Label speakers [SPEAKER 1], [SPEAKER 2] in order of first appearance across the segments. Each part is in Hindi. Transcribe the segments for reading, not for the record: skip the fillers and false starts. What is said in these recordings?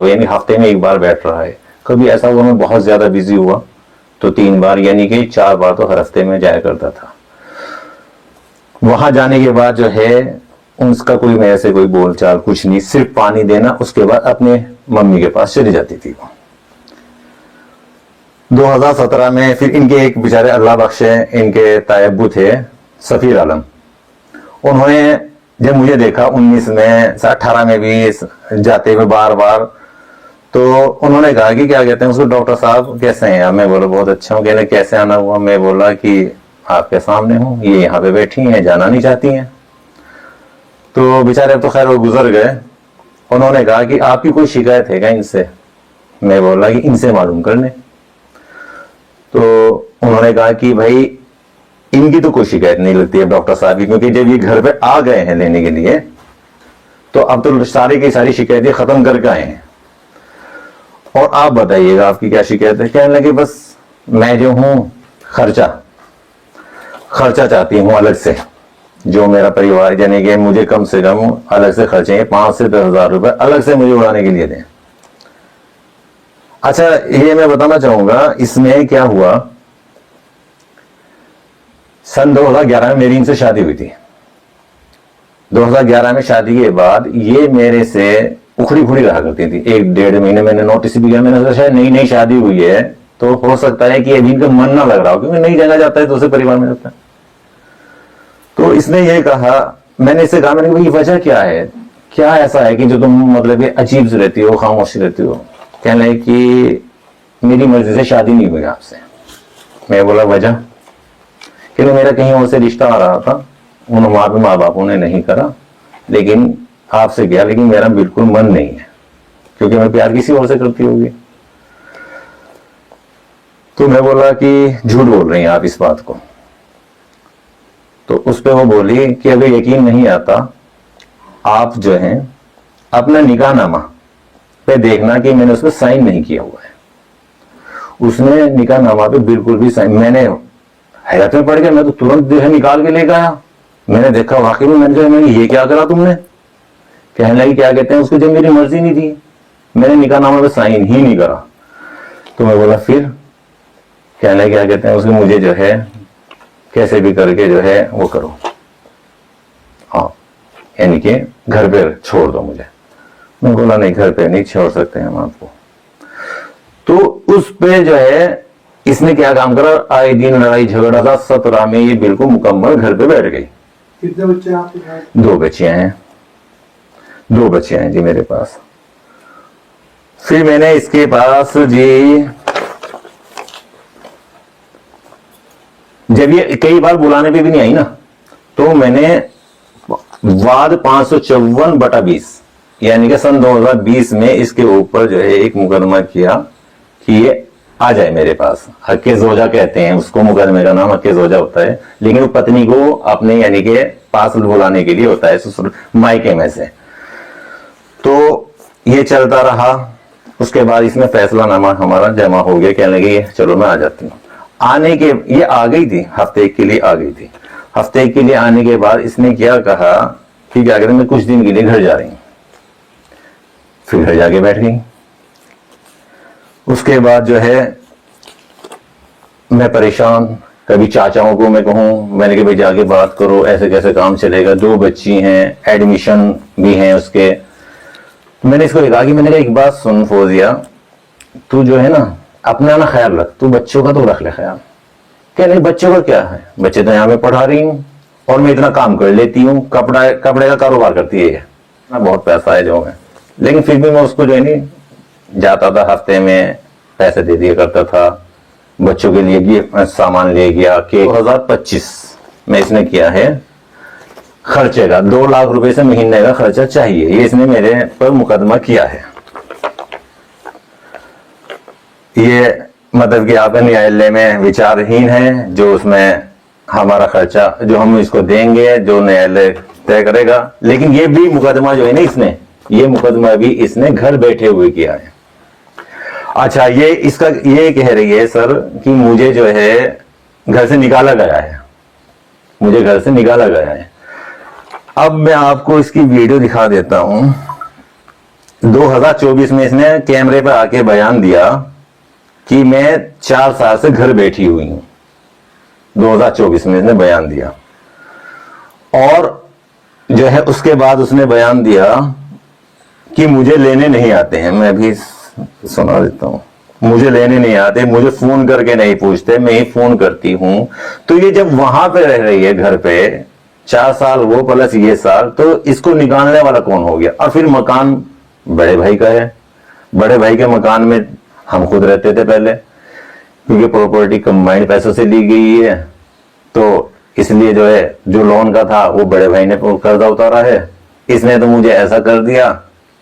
[SPEAKER 1] तो यानी हफ्ते में एक बार बैठ रहा है। कभी ऐसा हुआ मैं बहुत ज्यादा बिजी हुआ तो 3 बार यानी कि 4 बार तो हर हफ्ते में जाया करता था। वहां जाने के बाद जो है उसका कोई मेरे से कोई बोलचाल कुछ नहीं, सिर्फ पानी देना, उसके बाद अपने मम्मी के पास चली जाती थी वो। 2017 में फिर इनके एक बेचारे अल्लाह बख्शे इनके तायब्बू थे सफीर आलम, उन्होंने जब मुझे देखा 19 में 18 में भी जाते हुए बार बार, तो उन्होंने कहा कि क्या कहते हैं उसको, डॉक्टर साहब कैसे हैं? मैं बोला बहुत अच्छा हूँ। कहने कैसे आना हुआ? मैं बोला कि आपके सामने हूँ, ये यहाँ पे बैठी हैं, जाना नहीं चाहती हैं। तो बेचारे तो खैर वो गुजर गए। उन्होंने कहा कि आपकी कोई शिकायत है क्या इनसे? मैं बोला कि इनसे मालूम कर ले। तो उन्होंने कहा कि भाई इनकी तो कोई शिकायत नहीं लगती है डॉक्टर साहब की, क्योंकि जब ये घर पे आ गए हैं लेने के लिए तो अब तो सारी की सारी शिकायतें खत्म करके आए हैं, और आप बताइएगा आपकी क्या शिकायत है? कहने लगे बस मैं जो हूं खर्चा चाहती हूँ अलग से, जो मेरा परिवार यानी कि मुझे कम से कम अलग से खर्चे 5 से 10 हजार रुपए अलग से मुझे उड़ाने के लिए दें। अच्छा ये मैं बताना चाहूंगा इसमें क्या हुआ, सन 2011 में मेरी इनसे शादी हुई थी। 2011 में शादी के बाद ये मेरे से उखड़ी खुड़ी रहा करती थी। 1-1.5 महीने मैंने नोटिस भी किया, मैंने शायद नई शादी हुई है तो हो सकता है कि अभी इनका मन ना लग रहा हो, क्योंकि नई जगह जाता है दूसरे परिवार में जाता है। तो इसने ये कहा, मैंने इससे कहा, मैंने कहा वजह क्या है, क्या ऐसा है कि जो तुम मतलब अजीब से रहती हो, खामोशी रहती हो? कहने लगे कि मेरी मर्जी से शादी नहीं हुई आपसे। मैं बोला वजह? क्योंकि मेरा कहीं और से रिश्ता आ रहा था, उन माँ बापों ने नहीं करा, लेकिन आपसे किया, लेकिन मेरा बिल्कुल मन नहीं है, क्योंकि मैं प्यार किसी और से करती होगी। तो मैं बोला कि झूठ बोल रही हैं आप इस बात को। तो उस पर वो बोली कि अगर यकीन नहीं आता आप जो है अपना निकाहनामा पे देखना कि मैंने उस पर साइन नहीं किया हुआ है। उसने निकाहनामा पे बिल्कुल भी साइन, मैंने हैरत में पड़ गया, मैं तो तुरंत जो है निकाल के लेकर आया। मैंने देखा वाकई में, मैंने ये क्या करा तुमने? कहने लगी क्या कहते हैं उसको, जब मेरी मर्जी नहीं थी मैंने निकाहनामा पे साइन ही नहीं करा। तो मैं बोला फिर? कहने लगे क्या कहते हैं उसको, मुझे जो है कैसे भी करके जो है वो करो, हाँ यानी कि घर पे छोड़ दो मुझे। मैं बोला नहीं, घर पे नहीं छोड़ सकते हम आपको। तो उस पे जो है इसने क्या काम करा, आए दिन लड़ाई झगड़ा था। 17 में ये बिल्कुल मुकम्मल घर पे बैठ गई।
[SPEAKER 2] कितने बच्चे आपके पास?
[SPEAKER 1] 2 बच्चियां हैं, 2 बच्चे हैं जी मेरे पास। फिर मैंने इसके पास जी, जब ये कई बार बुलाने पे भी नहीं आई ना, तो मैंने वाद 554/20 यानी कि सन 2020 में इसके ऊपर जो है एक मुकदमा किया कि ये आ जाए मेरे पास। हक्के जोजा कहते हैं उसको, मुकदमे का नाम हक्के जोजा होता है, लेकिन वो पत्नी को अपने यानी कि पास बुलाने के लिए होता है ससुर मायके में से। तो ये चलता रहा। उसके बाद इसमें फैसलानामा हमारा जमा हो गया। कहने लगे चलो मैं आ जाती हूँ। आने के ये आ गई थी, हफ्ते के लिए आ गई थी। हफ्ते के लिए आने के बाद इसने क्या कहा कि क्या कहते मैं कुछ दिन के लिए घर जा रही हूँ। फिर घर जाके बैठ गई। उसके बाद जो है मैं परेशान, कभी चाचाओं को मैं कहूँ, मैंने कहा भाई जाके बात करो, ऐसे कैसे काम चलेगा, 2 बच्ची हैं, एडमिशन भी हैं उसके। मैंने इसको कहा कि मैंने कहा एक बात सुन फौजिया, तू जो है ना अपना ना ख्याल रख, तू बच्चों का तो रख ले ख्याल। क्या नहीं बच्चों का क्या है, बच्चे तो यहाँ पे पढ़ा रही हूँ और मैं इतना काम कर लेती हूँ, कपड़े का कारोबार करती है ना, बहुत पैसा है जो है, लेकिन फिर भी मैं उसको जो है नहीं जाता था, हफ्ते में पैसे दे दिया करता था। बच्चों के लिए सामान ले गया कि 2025 में इसने किया है खर्चे का 2 लाख रुपए से महीने का खर्चा चाहिए, ये इसने मेरे पर मुकदमा किया है। ये मतलब कि आप न्यायालय में विचारहीन है, जो उसमें हमारा खर्चा जो हम इसको देंगे जो न्यायालय तय करेगा। लेकिन ये भी मुकदमा जो है ना इसने, ये मुकदमा भी इसने घर बैठे हुए किया है। अच्छा ये इसका ये कह रही है सर कि मुझे जो है घर से निकाला गया है, मुझे घर से निकाला गया है। अब मैं आपको इसकी वीडियो दिखा देता हूं। 2024 में इसने कैमरे पर आके बयान दिया कि मैं 4 साल से घर बैठी हुई हूं। 2024 में इसने बयान दिया, और जो है उसके बाद उसने बयान दिया कि मुझे लेने नहीं आते हैं। मैं भी सुना देता हूं। मुझे लेने नहीं आते, मुझे फोन करके नहीं पूछते, मैं ही फोन करती हूं। तो ये जब वहां पे रह रही है घर पे 4 साल वो प्लस ये साल, तो इसको निकालने वाला कौन हो गया? और फिर मकान बड़े भाई का है। बड़े भाई के मकान में हम खुद रहते थे पहले, क्योंकि प्रॉपर्टी कंबाइंड पैसों से ली गई है, तो इसलिए जो है जो लोन का था वो बड़े भाई ने कर्जा उतारा है। इसने तो मुझे ऐसा कर दिया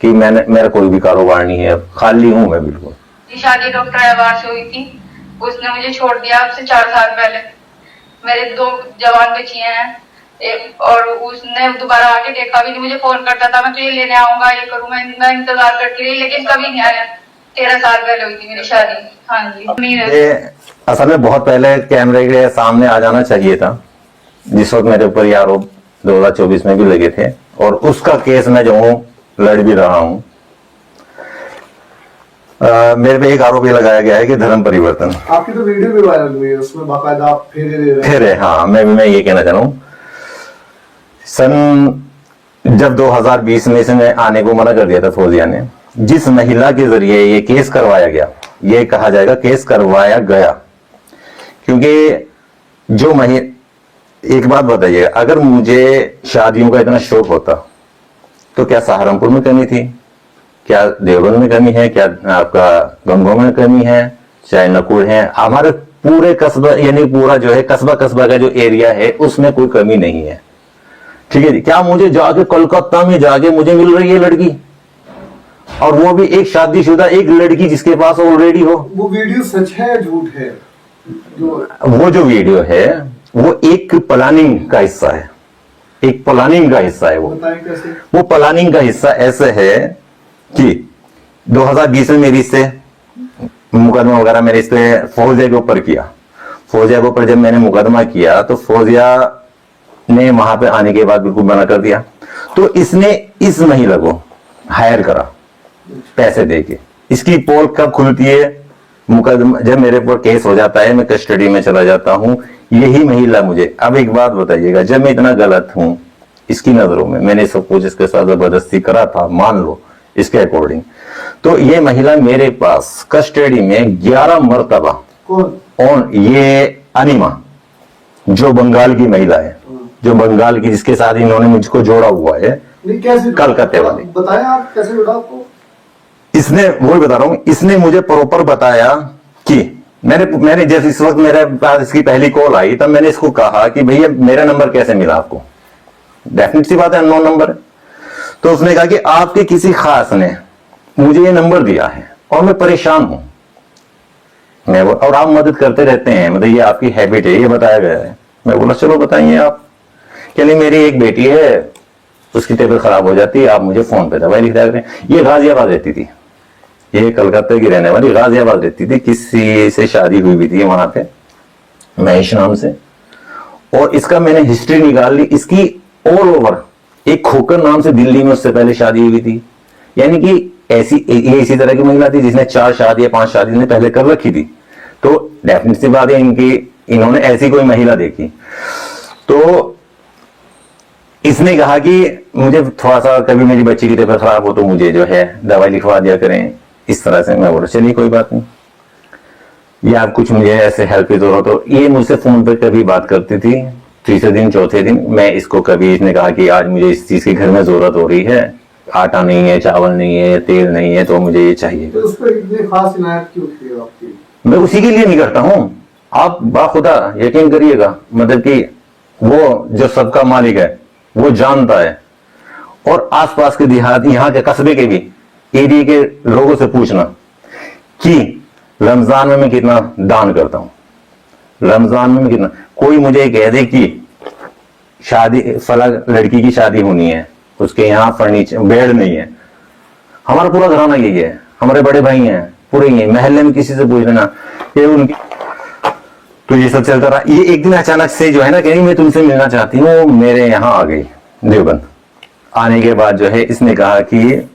[SPEAKER 1] कि मेरा कोई भी कारोबार नहीं है, खाली हूं मैं बिल्कुल।
[SPEAKER 3] शादी डॉक्टर अहवार से हुई थी, उसने मुझे छोड़ दिया अब से 4 साल पहले। मेरे 2 जवान बच्चियां हैं, और उसने दोबारा आके देखा भी नहीं। मुझे फोन करता था, मैं तुझे लेने आऊंगा, ये करूंगा, मैं इंतजार करती रही, लेकिन कभी नहीं आया। 13 साल पहले हुई थी मेरी शादी। हाँ जी।
[SPEAKER 1] ये असल में बहुत पहले कैमरे के सामने आ जाना चाहिए था, जिस वक्त मेरे ऊपर ये आरोप 2024 में भी लगे थे, और उसका केस मैं जो हूं लड़ भी रहा हूं। मेरे पे एक आरोप ये लगाया गया है कि धर्म परिवर्तन।
[SPEAKER 2] आपकी तो वीडियो भी वायरल हुई है, उसमें बाकायदा आप फेरे दे रहे हैं।
[SPEAKER 1] फेरे, हाँ, मैं ये कहना चाह रहा हूं। जब 2020 में इसने आने को मना कर दिया था फौजिया ने, जिस महिला के जरिए ये केस करवाया गया, ये कहा जाएगा केस करवाया गया, क्योंकि जो एक बात बताइए, अगर मुझे शादियों का इतना शौक होता तो क्या सहारनपुर में कमी थी, क्या देवबंद में कमी है, क्या आपका गंगों में कमी है, चाहे नकुल है, हमारे पूरे कस्बा यानी पूरा जो है कस्बा का जो एरिया है उसमें कोई कमी नहीं है। ठीक है जी, क्या मुझे जाके कोलकाता में जाके मुझे मिल रही है लड़की, और वो भी एक शादीशुदा एक लड़की जिसके पास ऑलरेडी हो?
[SPEAKER 2] वो वीडियो सच है या झूठ है?
[SPEAKER 1] वो जो वीडियो है वो एक प्लानिंग का हिस्सा है, एक प्लानिंग का हिस्सा है।
[SPEAKER 2] बताएं कैसे?
[SPEAKER 1] वो प्लानिंग का हिस्सा ऐसे है कि 2020 में मेरी इससे मुकदमा वगैरह मैंने इस पे फौजिया के ऊपर किया। फौजिया के ऊपर जब मैंने मुकदमा किया तो फौजिया ने वहां पे आने के बाद बिल्कुल मना कर दिया। तो इसने इस महिला को हायर करा पैसे देके। इसकी पोल कब खुलती है? मुकदमा जब मेरे ऊपर केस हो जाता है, मैं कस्टडी में चला जाता हूं, यही महिला मुझे। अब एक बात बताइएगा, जब मैं इतना गलत हूं इसकी नजरों में, मैंने सब कुछ इसके साथ जबरदस्ती करा था, मान लो इसके अकॉर्डिंग, तो ये महिला मेरे पास कस्टडी में 11 मरतबा।
[SPEAKER 2] कौन?
[SPEAKER 1] और ये अनिमा जो बंगाल की महिला है, जो बंगाल की, जिसके साथ इन्होंने मुझको जोड़ा हुआ है,
[SPEAKER 2] नहीं कैसे?
[SPEAKER 1] कलकत्ते वाली।
[SPEAKER 2] बताएं आप कैसे जुड़ा आपको?
[SPEAKER 1] इसने, वही बता रहा हूं, इसने मुझे प्रॉपर बताया कि मैंने जब इस वक्त मेरे पास इसकी पहली कॉल आई तब मैंने इसको कहा कि भैया मेरा नंबर कैसे मिला आपको? डेफिनेट सी बात है, अननोन नंबर है। तो उसने कहा कि आपके किसी खास ने मुझे ये नंबर दिया है और मैं परेशान हूं, और आप मदद करते रहते हैं, मतलब ये आपकी हैबिट है, ये बताया गया है। मैं बोला चलो बताइए आप। कह रही मेरी एक बेटी है, उसकी तबीयत खराब हो जाती है, आप मुझे फोन पे दवाई लिख दिया करें। ये गाजियाबाद रहती थी, ये कलकत्ता की रहने वाली गाजियाबाद रहती थी, किसी से शादी हुई भी थी वहां पे महेश नाम से। और इसका मैंने हिस्ट्री निकाल ली, इसकी ऑल ओवर। एक खोकर नाम से दिल्ली में उससे पहले शादी हुई थी, यानी कि ये इसी तरह की महिला थी जिसने 4 शादी या 5 शादी ने पहले कर रखी थी। तो डेफिनेट सी बात है इन्होंने ऐसी कोई महिला देखी। तो इसने कहा कि मुझे थोड़ा सा कभी मेरी बच्ची की तबीयत खराब हो तो मुझे जो है दवाई लिखवा दिया करें, इस तरह से। मैं बोला चलिए कोई बात नहीं, या कुछ मुझे ऐसे हेल्प की जरूरत हो। ये मुझसे फोन पे कभी बात करती थी, तीसरे दिन चौथे दिन मैं इसको कभी, इसने कहा कि आज मुझे इस चीज की घर में जरूरत हो रही है, आटा नहीं है, चावल नहीं है, तेल नहीं है, तो मुझे ये चाहिए।
[SPEAKER 2] तो उस पर इतनी खास इनायत क्यों की आपकी?
[SPEAKER 1] मैं उसी के लिए नहीं करता हूं, आप बाखुदा यकीन करिएगा, मतलब कि वो जो सबका मालिक है वो जानता है। और आसपास के देहात, यहाँ के कस्बे के भी एरिया के लोगों से पूछना कि रमजान में मैं कितना दान करता हूं, रमजान में मैं कितना। कोई मुझे कह दे कि शादी फला लड़की की शादी होनी है, उसके यहाँ फर्नीचर बेड नहीं है, हमारा पूरा घराना यही है, हमारे बड़े भाई हैं पूरे ही, महल्ले में किसी से पूछ लेना ये उनकी। तो ये सब चलता रहा। ये एक दिन अचानक से जो है ना, कहीं मैं तुमसे मिलना चाहती हूँ, मेरे यहाँ आ गई देवबंद। आने के बाद जो है इसने कहा कि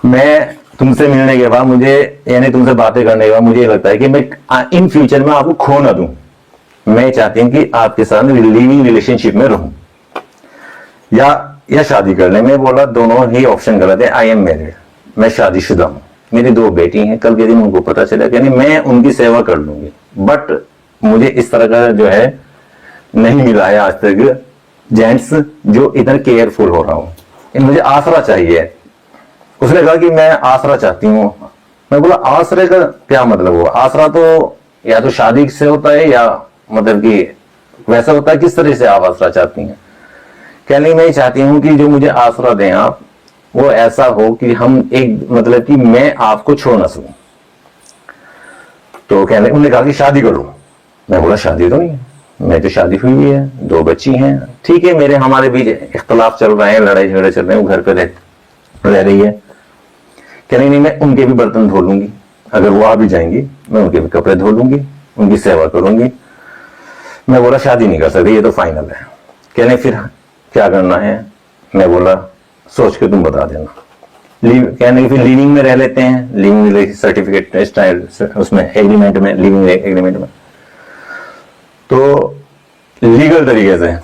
[SPEAKER 1] मैं तुमसे मिलने के बाद मुझे, यानी तुमसे बातें करने के बाद मुझे ये लगता है कि मैं इन फ्यूचर में आपको खो ना दूं। मैं चाहती हूं कि आपके साथ लिविंग रिलेशनशिप में रहूं या शादी कर ले। मैं बोला दोनों ही ऑप्शन गलत है। आई एम मैरिड, मैं शादीशुदा हूं, मेरी 2 बेटी हैं। कल के दिन उनको पता चला कि नहीं मैं उनकी सेवा कर लूंगी, बट मुझे इस तरह का जो है नहीं मिला है आज तक जेंट्स जो इतना केयरफुल हो रहा हूं। मुझे आसरा चाहिए। उसने कहा कि मैं आसरा चाहती हूँ। मैं बोला आसरे का क्या मतलब हुआ? आसरा तो या तो शादी से होता है या मतलब कि वैसा होता है। किस तरह से आप आसरा चाहती हैं? कहने मैं चाहती हूँ कि जो मुझे आसरा दें आप, वो ऐसा हो कि हम एक मतलब कि मैं आपको छोड़ ना सकूं। तो कहने उन्होंने कहा कि शादी कर लो। मैं बोला शादी तो नहीं है, मैं तो शादी हुई है, 2 बच्ची हैं। ठीक है, मेरे हमारे बीच इख्तलाफ चल रहे हैं, लड़ाई झगड़े चल रहे हैं, वो घर पे रह रही है। कहने नहीं मैं उनके भी बर्तन धो लूंगी, अगर वो आ भी जाएंगी मैं उनके भी कपड़े धो लूंगी, उनकी सेवा करूंगी। मैं बोला शादी नहीं कर सकती, ये तो फाइनल है। कहने फिर क्या करना है? मैं बोला सोच के तुम बता देना। कहने फिर लिविंग में रह लेते हैं, लिविंग सर्टिफिकेट उसमें एग्रीमेंट में, लिविंग एग्रीमेंट में। तो लीगल तरीके से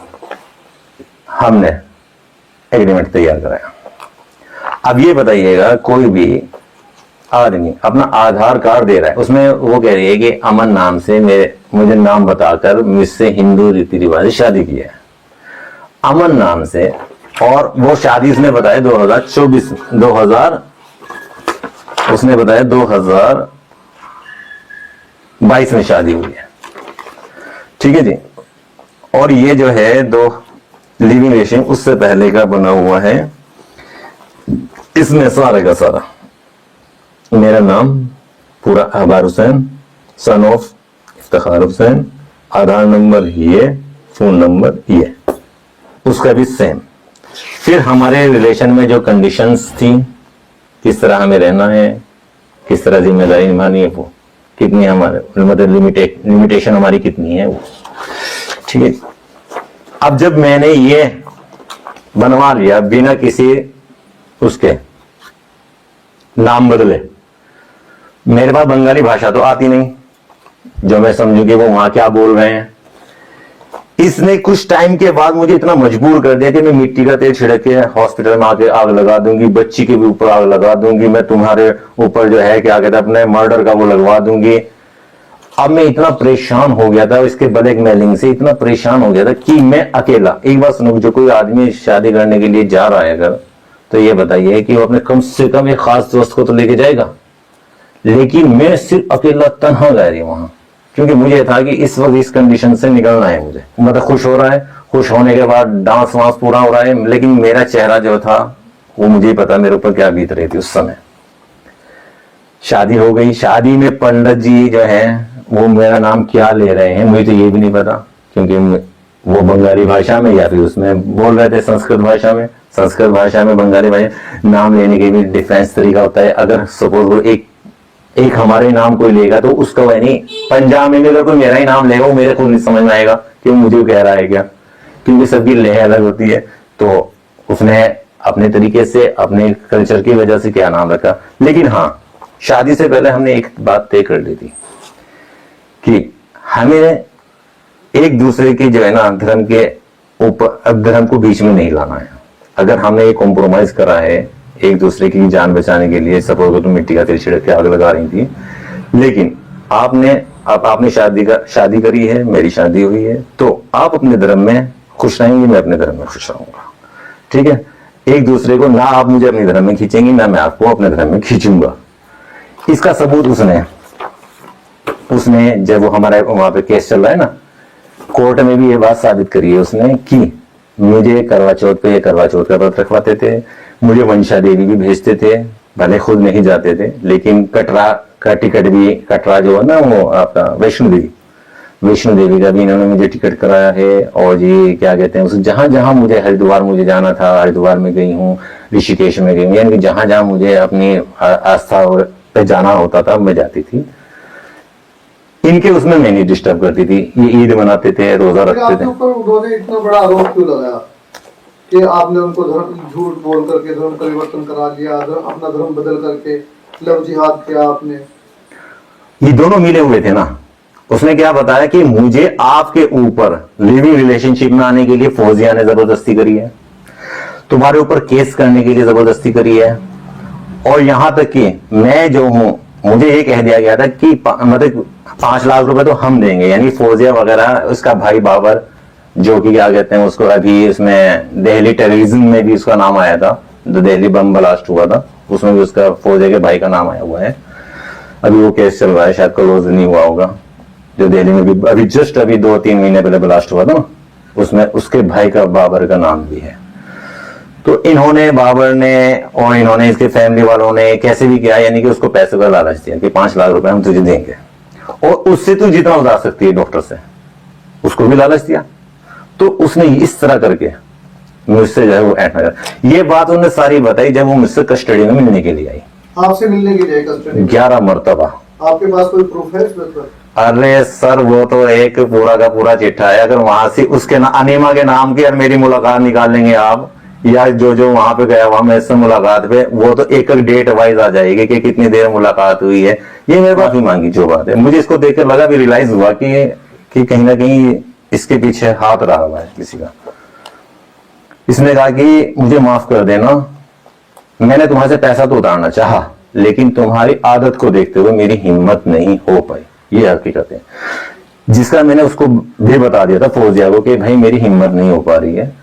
[SPEAKER 1] हमने एग्रीमेंट तैयार कराया। अब ये बताइएगा, कोई भी आदमी अपना आधार कार्ड दे रहा है, उसमें वो कह रही है कि अमन नाम से मुझे नाम बताकर मुझसे हिंदू रीति रिवाज शादी की है, अमन नाम से। और वो शादी उसने बताया 2022 में शादी हुई है। ठीक है जी। और ये जो है 2 लिविंग रिलेशन उससे पहले का बना हुआ है। इसमें सारे का सारा मेरा नाम पूरा Ahbar Hussain, son of Iftikhar Hussain, Aadhaar number ये, फोन नंबर ये, उसका भी सेम। फिर हमारे रिलेशन में जो कंडीशंस थी, किस तरह हमें रहना है, किस तरह जिम्मेदारी निभानी है, वो कितनी हमारे मतलब लिमिटेशन हमारी कितनी है वो। ठीक है। अब जब मैंने ये बनवा लिया बिना किसी उसके नाम बदले, मेरे पास बंगाली भाषा तो आती नहीं जो मैं समझू कि वो वहां क्या बोल रहे हैं। इसने कुछ टाइम के बाद मुझे इतना मजबूर कर दिया कि मैं मिट्टी का तेल छिड़क के हॉस्पिटल में आके आग लगा दूंगी, बच्ची के भी ऊपर आग लगा दूंगी, मैं तुम्हारे ऊपर जो है क्या कहते हैं अपने मर्डर का वो लगवा दूंगी। अब मैं इतना परेशान हो गया था, इसके ब्लैकमेलिंग से इतना परेशान हो गया था कि मैं अकेला, एक बात सुनो, जो कोई आदमी शादी करने के लिए जा रहा है अगर, तो ये बताइए कि वो अपने कम से कम एक खास दोस्त को तो लेके जाएगा। लेकिन मैं सिर्फ अकेला तन्हा गया रही वहां, क्योंकि मुझे था कि इस वक्त इस कंडीशन से निकलना है मुझे। मतलब खुश हो रहा है, खुश होने के बाद डांस वांस पूरा हो रहा है, लेकिन मेरा चेहरा जो था वो मुझे पता मेरे ऊपर क्या बीत रही थी उस समय। शादी हो गई, शादी में पंडित जी जो है वो मेरा नाम क्या ले रहे हैं मुझे तो ये भी नहीं पता, क्योंकि वो बंगाली भाषा में या फिर उसमें बोल रहे थे संस्कृत भाषा में। संस्कृत भाषा में बंगाली भाषा नाम लेने के भी डिफरेंस तरीका होता है। अगर सपोज वो एक हमारे नाम कोई लेगा तो उसका वह नहीं, पंजाब में अगर कोई मेरा ही नाम लेगा वो मेरे को नहीं समझ में आएगा कि वो मुझे कह रहा है क्या, क्योंकि सबकी लय अलग होती है। तो उसने अपने तरीके से अपने कल्चर की वजह से क्या नाम रखा। लेकिन हाँ, शादी से पहले हमने एक बात तय कर ली थी कि हमें एक दूसरे के जो है ना धर्म के ऊपर, धर्म को बीच में नहीं लाना है। अगर हमने एक कॉम्प्रोमाइज करा है एक दूसरे की जान बचाने के लिए, सपोज तो मिट्टी का तेल छिड़क के आग लगा रही थी, लेकिन आपने शादी करी है, मेरी शादी हुई है, तो आप अपने धर्म में खुश रहेंगे, मैं अपने धर्म में खुश रहूंगा। ठीक है। एक दूसरे को, ना आप मुझे अपने धर्म में खींचेंगे ना मैं आपको अपने धर्म में खींचूंगा। इसका सबूत उसने जब वो हमारा वहां पे केस चल रहा है ना, कोर्ट में भी ये बात साबित करी है उसने कि मुझे करवा चौथ का व्रत रखवाते थे, मुझे वंशा देवी भी भेजते थे, भले खुद नहीं जाते थे, लेकिन कटरा का टिकट भी, कटरा जो है ना वो आपका वैष्णो देवी का भी इन्होंने मुझे टिकट कराया है। और ये क्या कहते हैं, जहां जहां मुझे हरिद्वार मुझे जाना था, हरिद्वार में गई हूँ, ऋषिकेश में गई हूँ, यानी कि जहां जहां मुझे अपनी आस्था पे जाना होता था मैं जाती थी। इनके उसमें मैं नहीं डिस्टर्ब करती थी। ये ईद मनाते थे, रोजा रखते थे।
[SPEAKER 2] ऊपर उन्होंने इतना बड़ा आरोप क्यों लगाया? कि आपने उनको धर्म झूठ बोल करके धर्म परिवर्तन करा लिया, अपना धर्म बदल करके लव जिहाद किया आपने?
[SPEAKER 1] ये दोनों मिले हुए थे ना। उसने क्या बताया कि मुझे आपके ऊपर लिविंग रिलेशनशिप में आने के लिए फौजिया ने जबरदस्ती करी है, तुम्हारे ऊपर केस करने के लिए जबरदस्ती करी है, और यहां तक कि मैं जो हूं, मुझे ये कह दिया गया था कि मतलब 5 लाख रुपए तो हम देंगे, यानी फौजिया वगैरह, उसका भाई बाबर जो कि क्या कहते हैं उसको, अभी इसमें दिल्ली टेररिज्म में भी उसका नाम आया था, जो दिल्ली बम ब्लास्ट हुआ था उसमें भी उसका फौजिया के भाई का नाम आया हुआ है। अभी वो केस चल रहा है, शायद क्लोज नहीं हुआ होगा, जो दिल्ली में भी अभी जस्ट अभी 2-3 महीने पहले ब्लास्ट हुआ था ना, उसमें उसके भाई का बाबर का नाम भी है। तो इन्होंने, बाबर ने और इन्होंने, इसके फैमिली वालों ने कैसे भी किया, यानी कि उसको पैसे का लालच दिया कि 5 लाख रुपए हम तुझे देंगे और उससे तू जितना उधार सकती है डॉक्टर से, उसको भी लालच दिया। तो उसने इस तरह करके मुझसे जो है वो ऐड कर, ये बात उन्होंने सारी बताई जब वो मुझसे कस्टडी में मिलने के लिए आई।
[SPEAKER 2] आपसे मिलने के लिए कस्टडी?
[SPEAKER 1] 11 मरतबा।
[SPEAKER 2] आपके पास कोई प्रूफ है इसमें?
[SPEAKER 1] अरे सर वो तो एक पूरा का पूरा चिट्ठा है। अगर वहां से उसके अनीमा के नाम की और मेरी मुलाकात निकाल लेंगे आप, या जो जो वहां पे गया हुआ मैं इससे मुलाकात पे, वो तो एक एक डेट वाइज आ जाएगी कि कितनी देर मुलाकात हुई है। ये मेरे माफी मांगी जो बात है, मुझे इसको देखकर लगा भी, रियलाइज हुआ कि कहीं ना कहीं इसके पीछे हाथ रहा हुआ है किसी का। इसने कहा कि मुझे माफ कर देना, मैंने तुम्हारे से पैसा तो उतारना चाहा, लेकिन तुम्हारी आदत को देखते हुए मेरी हिम्मत नहीं हो पाई। ये हकीकत है, जिसका मैंने उसको भी बता दिया था फौजिया को कि भाई मेरी हिम्मत नहीं हो पा रही है।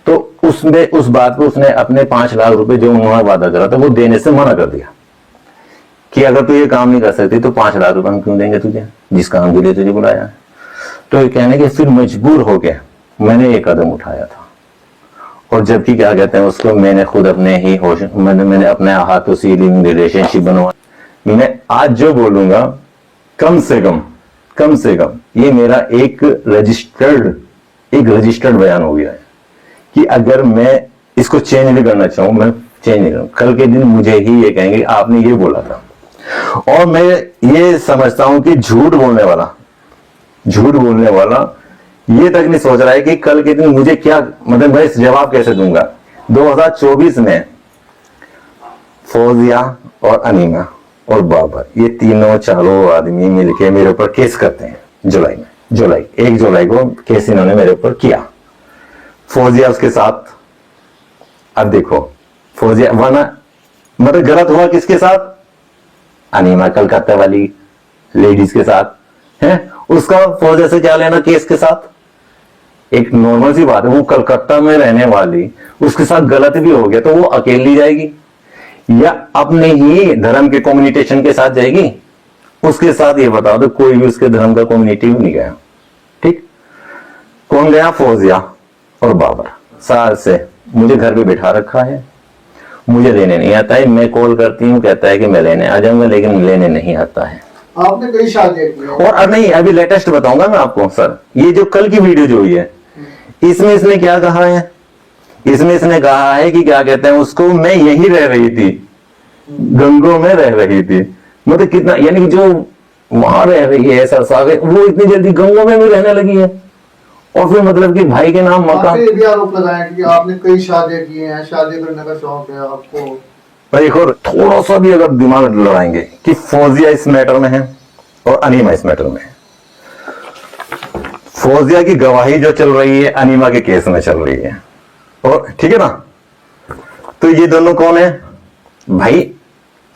[SPEAKER 1] तो उसमें उस बात को उसने अपने 5 लाख रुपए जो उन्होंने वादा करा था वो देने से मना कर दिया कि अगर तू ये काम नहीं कर सकती तो 5 लाख रुपए हम क्यों देंगे तुझे, जिस काम के लिए तुझे बुलाया है। तो ये कहने के फिर मजबूर हो गया मैंने ये कदम उठाया था, और जबकि क्या कहते हैं उसको, मैंने खुद अपने ही होश मैंने अपने हाथों से रिलेशनशिप बनवा। मैं आज जो बोलूंगा कम से कम ये मेरा एक रजिस्टर्ड बयान हो गया है कि अगर मैं इसको चेंज नहीं करना चाहूं, मैं चेंज नहीं करूं, कल के दिन मुझे ही ये कहेंगे आपने ये बोला था। और मैं ये समझता हूं कि झूठ बोलने वाला ये तक नहीं सोच रहा है कि कल के दिन मुझे क्या, मतलब मैं इस जवाब कैसे दूंगा। 2024 में फौजिया और अनीमा और बाबर, ये तीनों चारों आदमी मिलके मेरे ऊपर केस करते हैं। 1 जुलाई को केस इन्होंने मेरे ऊपर किया, फौजिया उसके साथ। अब देखो फौजिया वरना मतलब गलत हुआ किसके साथ, अनीमा कलकत्ता वाली लेडीज के साथ है, उसका फौजिया से क्या लेना केस के साथ। एक नॉर्मल सी बात है, वो कलकत्ता में रहने वाली, उसके साथ गलत भी हो गया तो वो अकेली जाएगी या अपने ही धर्म के कम्युनिकेशन के साथ जाएगी। उसके साथ ये बताओ तो कोई भी उसके धर्म का कम्युनिटी नहीं गया। ठीक, कौन गया, फौजिया और बाबर। साल से मुझे घर पे बिठा रखा है, मुझे लेने नहीं आता है। मैं कॉल करती हूँ, कहता है कि मैं लेने आ जाऊंगा, लेकिन लेने नहीं आता है।
[SPEAKER 2] आपने कई शादियां की हैं।
[SPEAKER 1] और नहीं, अभी लेटेस्ट बताऊंगा मैं आपको सर, ये जो कल की वीडियो जो हुई है इसमें इसने क्या कहा है, इसमें इसने कहा है कि क्या कहते हैं उसको, मैं यही रह रही थी, गंगों में रह रही थी। मतलब कितना, यानी कि जो वहां रह रही है सरसावे, वो इतनी जल्दी गंगों में भी रहने लगी है। और फिर मतलब कि भाई के नाम मकान।
[SPEAKER 2] आपने ये भी आरोप लगाया कि आपने कई शादियां की हैं, शादी करने का शौक है आपको।
[SPEAKER 1] पर एक और थोड़ा सा भी अगर दिमाग लड़ाएंगे कि फौजिया इस मैटर में है और अनीमा इस मैटर में है। फौजिया की गवाही जो चल रही है अनीमा के केस में चल रही है, और ठीक है ना। तो ये दोनों कौन है भाई,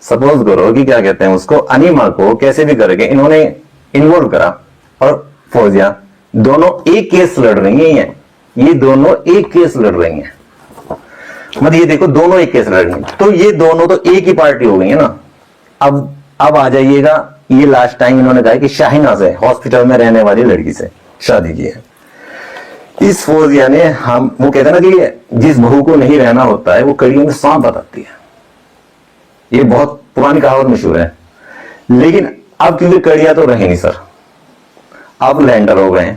[SPEAKER 1] सपोज करो कि क्या कहते हैं उसको, अनीमा को कैसे भी करके इन्होंने इन्वॉल्व करा, और फौजिया दोनों एक केस लड़ रही हैं। ये दोनों एक केस लड़ रही हैं, मतलब ये देखो दोनों एक केस लड़ रही हैं। तो ये दोनों तो एक ही पार्टी हो गई है ना। अब आ जाइएगा, ये लास्ट टाइम इन्होंने कहा कि शाहिना से, हॉस्पिटल में रहने वाली लड़की से शादी की है। इस फौजिया ने, हम वो कहते हैं ना कि जिस बहू को नहीं रहना होता है वो कड़ियों में सांप बताती है। ये बहुत पुरानी कहावत मशहूर है। लेकिन अब क्योंकि कड़िया तो रहे नहीं सर, अब लैंडर हो गए,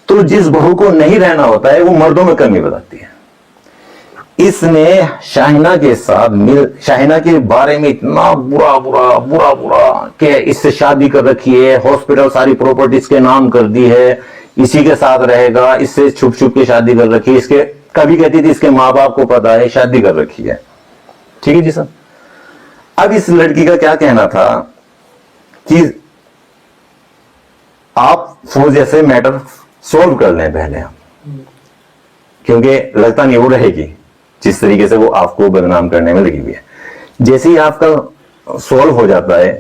[SPEAKER 1] तो जिस बहू को नहीं रहना होता है वो मर्दों में कमी बताती है। इसने शाहिना के साथ शाहिना के बारे में इतना बुरा कि इससे शादी कर रखी है, हॉस्पिटल सारी प्रॉपर्टीज के नाम कर दी है, इसी के साथ रहेगा, इससे छुप छुप के शादी कर रखी है, इसके कभी कहती थी इसके माँ बाप को पता है, शादी कर रखी है। ठीक है जी सर। अब इस लड़की का क्या कहना था कि आप फौजिया से मैटर सोल्व कर लें पहले आप, क्योंकि लगता नहीं वो रहेगी जिस तरीके से वो आपको बदनाम करने में लगी हुई है। जैसे ही आपका सोल्व हो जाता है,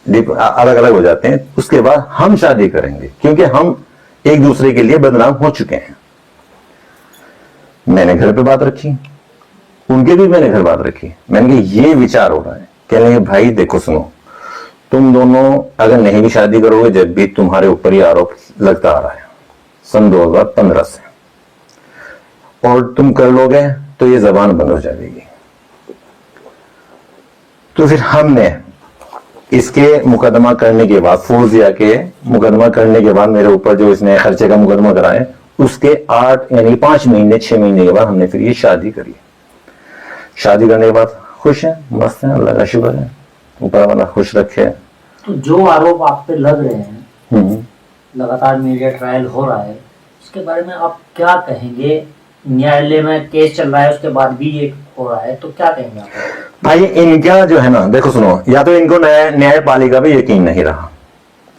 [SPEAKER 1] अलग अलग हो जाते हैं, उसके बाद हम शादी करेंगे, क्योंकि हम एक दूसरे के लिए बदनाम हो चुके हैं। मैंने घर पे बात रखी, उनके भी मैंने घर बात रखी। मैंने कहा ये विचार हो रहा है। कह रहे भाई देखो सुनो, तुम दोनों अगर नहीं भी शादी करोगे, जब भी तुम्हारे ऊपर ही आरोप लगता आ रहा है सन 2015 से, और तुम कर लोगे तो ये जबान बंद हो जाएगी। तो फिर हमने इसके मुकदमा करने के बाद, फौजिया के मुकदमा करने के बाद, मेरे ऊपर जो इसने खर्चे का मुकदमा कराए, उसके 8 यानी 5 महीने 6 महीने के बाद हमने फिर ये शादी करी। शादी करने के बाद खुश है, मस्त है, अल्लाह का शुक्र है, ऊपर वाला खुश रखे।
[SPEAKER 4] तो जो आरोप आप पे लग रहे हैं, लगातार मीडिया ट्रायल हो रहा है, उसके बारे में आप क्या कहेंगे? न्यायालय में केस चल रहा है, उसके बाद भी ये हो रहा है, तो क्या कहेंगे आप?
[SPEAKER 1] भाई इनका जो है ना, देखो सुनो, या तो इनको न्यायपालिका पे यकीन नहीं रहा,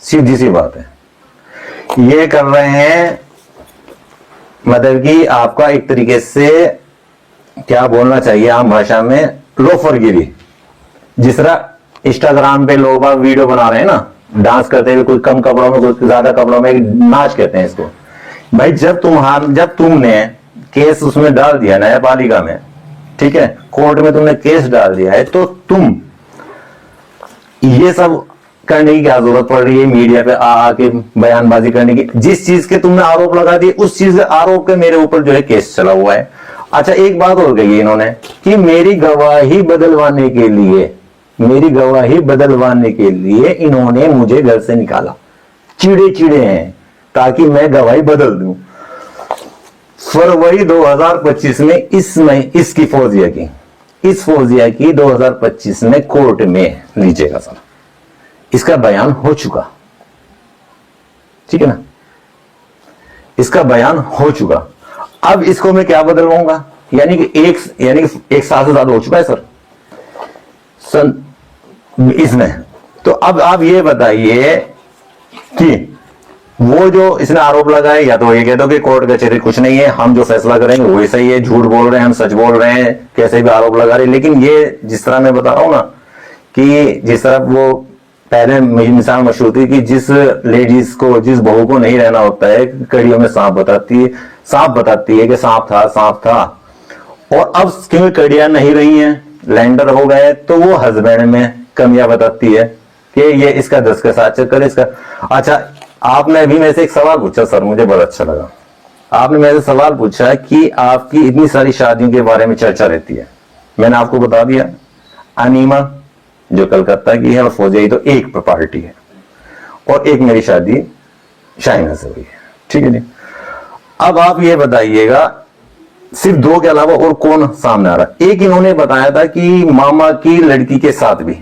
[SPEAKER 1] सीधी सी बात है। ये कर रहे हैं मतलब कि आपका एक तरीके से क्या बोलना चाहिए आम भाषा में, लोफरगिरी। जिस तरह इंस्टाग्राम पे लोग वीडियो बना रहे हैं ना, डांस करते हुए, कोई कम कपड़ों में, कोई ज्यादा कपड़ों में, नाच कहते हैं इसको। भाई जब तुमने केस उसमें डाल दिया न्यायपालिका में, ठीक है, कोर्ट में तुमने केस डाल दिया है, तो तुम ये सब करने की क्या जरूरत पड़ रही है मीडिया पे आके बयानबाजी करने की? जिस चीज के तुमने आरोप लगा दिए, उस चीज के आरोप के मेरे ऊपर जो है केस चला हुआ है। अच्छा एक बात और कही इन्होंने कि मेरी गवाही बदलवाने के लिए इन्होंने मुझे घर से निकाला। चिड़े हैं ताकि मैं गवाही बदल दूं। फरवरी 2025 में इसकी फौजिया की 2025 में कोर्ट में लीजिएगा सर, इसका बयान हो चुका, ठीक है ना, इसका बयान हो चुका। अब इसको मैं क्या बदलवाऊंगा? यानी कि एक साल से ज्यादा हो चुका है सर इसमें। तो अब आप ये बताइए कि वो जो इसने आरोप लगाए, या तो ये कह दो कि कोर्ट कचहरी कुछ नहीं है, हम जो फैसला करेंगे वही सही है, झूठ बोल रहे हैं, हम सच बोल रहे हैं, कैसे भी आरोप लगा रहे हैं। लेकिन ये जिस तरह मैं बता रहा हूं ना, कि जिस तरह वो पहले मिसाल मशहूर थी कि जिस लेडीज को, जिस बहू को नहीं रहना होता है, कड़ियों में सांप बताती है कि सांप था, और अब क्योंकि कड़ियां नहीं रही हैं, लैंडर हो गए, तो वो हस्बैंड में कमियां बताती है कि ये इसका 10 के साथ चक्कर इसका। अच्छा आपने अभी मेरे से एक सवाल पूछा सर, मुझे बहुत अच्छा लगा। आपने मेरे से सवाल पूछा कि आपकी इतनी सारी शादियों के बारे में चर्चा रहती है। मैंने आपको बता दिया, अनीमा जो कलकत्ता की है और फौजिया तो एक पार्टी है, और एक मेरी शादी शाइना से हुई है, ठीक है जी। अब आप ये बताइएगा सिर्फ 2 के अलावा और कौन सामने आ रहा है? एक इन्होंने बताया था कि मामा की लड़की के साथ भी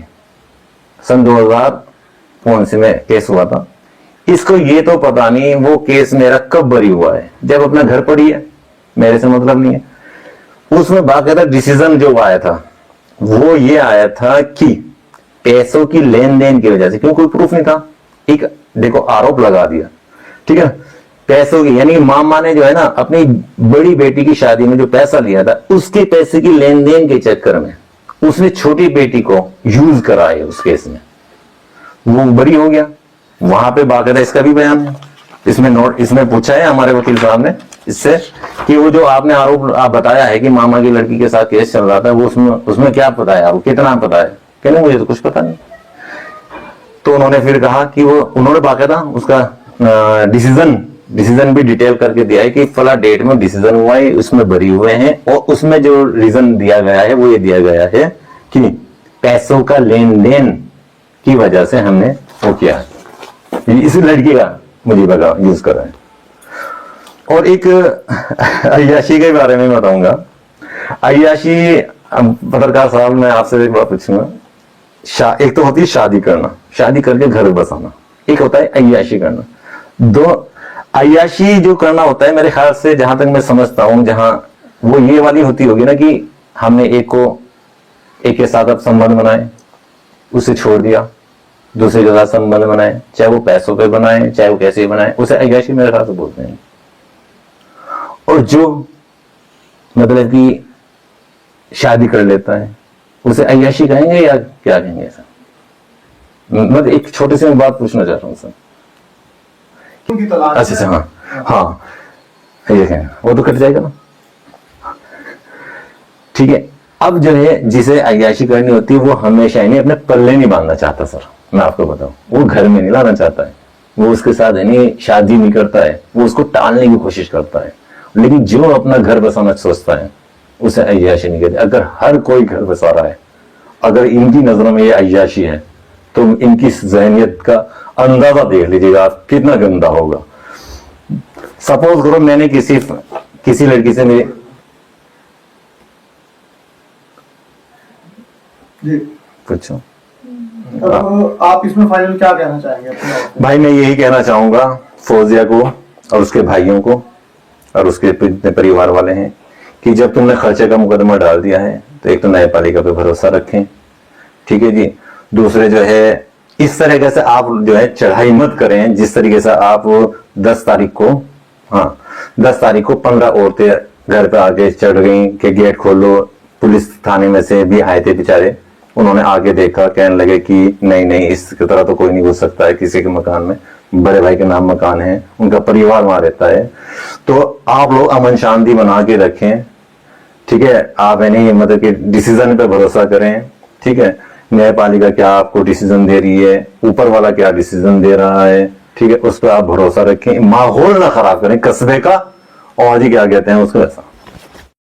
[SPEAKER 1] सन 2019 में केस हुआ था। इसको ये तो पता नहीं वो केस मेरा कब बरी हुआ है, जब अपना घर पड़ी है, मेरे से मतलब नहीं है। उसमें बाकायदा डिसीजन जो आया था वो ये आया था कि पैसों की लेन देन की वजह से, क्यों कोई प्रूफ नहीं था, एक देखो आरोप लगा दिया, ठीक है, पैसों की, यानी मामा ने जो है ना अपनी बड़ी बेटी की शादी में जो पैसा लिया था, उसके पैसे की लेन देन के चक्कर में उसने छोटी बेटी को यूज करा है उस केस में, वो बरी हो गया। वहां पे बाकायदा इसका भी बयान है, इसमें पूछा है हमारे वकील साहब ने इससे कि वो जो आपने आरोप आप बताया है कि मामा की लड़की के साथ केस चल रहा था, वो उसमें क्या पता है आपको, कितना पता है? कहने मुझे तो कुछ पता नहीं। तो उन्होंने फिर कहा कि उन्होंने बाकायदा उसका डिसीजन भी डिटेल करके दिया है कि फला डेट में डिसीजन हुआ है, उसमें बरी हुए हैं, और उसमें जो रीजन दिया गया है वो ये दिया गया है कि पैसों का लेन देन की वजह से हमने वो किया है। इस लड़की का मुझे बता यूज कर रहे हैं। और एक अय्याशी के बारे में बताऊंगा। अय्याशी, पत्रकार साहब मैं आपसे एक बात पूछूंगा, एक तो होती है शादी करना, शादी करके घर बसाना, एक होता है अय्याशी करना। अय्याशी जो करना होता है मेरे ख्याल से, जहां तक मैं समझता हूं, जहां वो ये वाली होती होगी ना कि हमने एक के साथ अब संबंध बनाए, उसे छोड़ दिया, दूसरे के साथ संबंध बनाए, चाहे वो पैसों पे बनाए चाहे वो कैसे बनाए, उसे अय्याशी मेरे ख्याल से बोलते हैं। और जो मतलब कि शादी कर लेता है उसे अय्याशी कहेंगे या क्या कहेंगे? ऐसा मतलब एक छोटे से मैं बात पूछना चाह रहा हूँ सर।
[SPEAKER 2] उनकी तलाश
[SPEAKER 1] अच्छा अच्छा, हाँ हाँ, ये कहें वो तो कट जाएगा ना। ठीक है, अब जो है जिसे अय्याशी करनी होती है वो हमेशा इन्हें अपने पल्ले नहीं बांधना चाहता सर, मैं आपको बताऊं, वो घर में नहीं लाना चाहता है, वो उसके साथ यानी शादी नहीं करता है, वो उसको टालने की कोशिश करता है। लेकिन जो अपना घर बसाना सोचता है उसे अय्याशी नहीं कहते। अगर हर कोई घर बसा रहा है, अगर इनकी नजरों में ये अय्याशी है, तो इनकी जहनियत का अंदाजा देख लीजिएगा आप कितना गंदा होगा। सपोज करो मैंने किसी लड़की से मेरे
[SPEAKER 2] जी,
[SPEAKER 1] पूछो
[SPEAKER 2] अब आप इसमें फाइनल क्या कहना चाहेंगे अपने आप को?
[SPEAKER 1] भाई, मैं यही कहना चाहूंगा फौजिया को और उसके भाइयों को और उसके जितने परिवार वाले हैं कि जब तुमने खर्चे का मुकदमा डाल दिया है तो एक तो न्यायपालिका पे भरोसा रखें, ठीक है जी। दूसरे जो है इस तरीके से आप जो है चढ़ाई मत करें जिस तरीके से आप 10 तारीख को, हाँ 10 तारीख को 15 औरतें घर पे आके चढ़ गई कि गेट खोलो, पुलिस थाने में से भी आए थे बेचारे, उन्होंने आगे देखा, कहने लगे कि नहीं नहीं इसकी तरह तो कोई नहीं घुस सकता है किसी के मकान में, बड़े भाई के नाम मकान है, उनका परिवार वहां रहता है। तो आप लोग अमन शांति बना के रखें, ठीक है। आप है नहीं मतलब कि डिसीजन पे भरोसा करें, ठीक है। न्यायपालिका क्या आपको डिसीजन दे रही है, ऊपर वाला क्या डिसीजन दे रहा है, ठीक है, उस पर आप भरोसा रखें, माहौल ना खराब करें कस्बे का, और जी क्या कहते हैं उसको, ऐसा